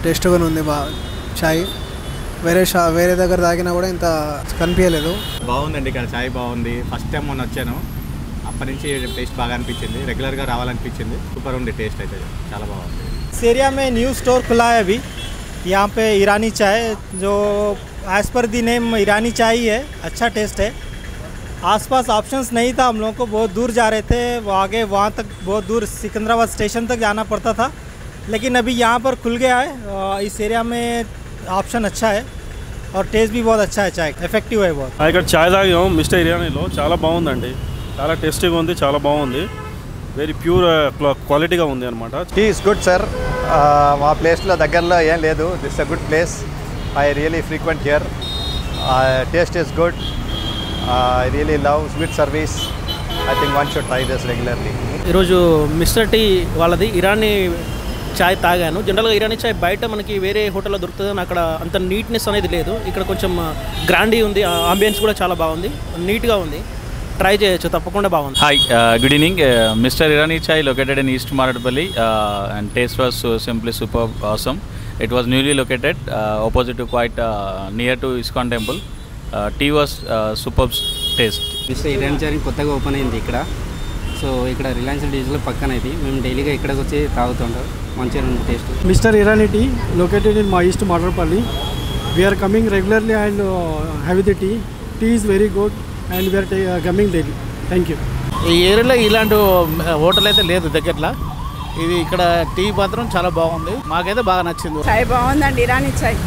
టేస్ట్గానే ఉంది చాయ్. వేరే దగ్గర తాగినా కూడా ఇంత కనిపించలేదు. బాగుందండి ఇక్కడ చాయ్ బాగుంది. ఫస్ట్ టైం మొన్న వచ్చాను, అప్పటి నుంచి టేస్ట్ బాగా అనిపించింది, రెగ్యులర్గా రావాలనిపించింది. సూపర్ ఉంది టేస్ట్ అయితే, చాలా బాగుంది. इस एरिया में न्यू स्टोर खुला है अभी, यहाँ पे ईरानी चाय जो एज़ पर दी नेम ईरानी चाय ही है, अच्छा टेस्ट है। आसपास ऑप्शंस नहीं था, हम लोगों को बहुत दूर जा रहे थे, वो आगे वहाँ तक बहुत दूर सिकंदराबाद स्टेशन तक जाना पड़ता था, लेकिन अभी यहाँ पर खुल गया है। इस एरिया में ऑप्शन अच्छा है और टेस्ट भी बहुत अच्छा है, चाय एफेक्टिव है बहुत। ఇక్కడ చాయ్ తాగాం మిస్టర్ ఇరానీలో, చాలా బాగుందండి, చాలా టేస్టీగా ఉంది, చాలా బాగుంది, వెరీ ప్యూర్ క్వాలిటీగా ఉంది అనమాట. Tea is good sir. మా ప్లేస్లో దగ్గరలో ఏం లేదు. This a good place. I really frequent here. Taste is good. I really love sweet service. I think one should try this regularly. ఈరోజు మిస్టర్ టీ వాళ్ళది ఇరానీ చాయ్ తాగాను. జనరల్గా ఇరానీ చాయ్ బయట మనకి వేరే హోటల్లో దొరుకుతుంది, అక్కడ అంత నీట్నెస్ అనేది లేదు. ఇక్కడ కొంచెం గ్రాండీ ఉంది, ఆంబియన్స్ కూడా చాలా బాగుంది, నీట్గా ఉంది, ట్రై చేయొచ్చు, తప్పకుండా బాగుంది. Hi, good evening. Mr. Irani Chai located in East Maradpalli, and taste was simply superb, awesome. It was newly located opposite to quite near to ISKCON temple. Tea was superb taste. Mister Irani Chai కొత్తగా open అయింది ఇక్కడ. So ఇక్కడ Reliance digital పక్కన ఇది, మేము డైలీగా ఇక్కడికి వచ్చి తాగుతుంటాం, మంచిగా ఉంది taste. Mister Irani tea located in East Maradpalli. We are coming regularly and have the tea. Tea is very good and we are coming daily. Thank you. ఈ ఏరియాలో ఇలాంటి హోటల్ అయితే లేదు దగ్గరలో. ఇది ఇక్కడ టీ మాత్రం చాలా బాగుంది, మాకైతే బాగా నచ్చింది. చాయ్ బాగుందండి, ఇరానీ చాయ్.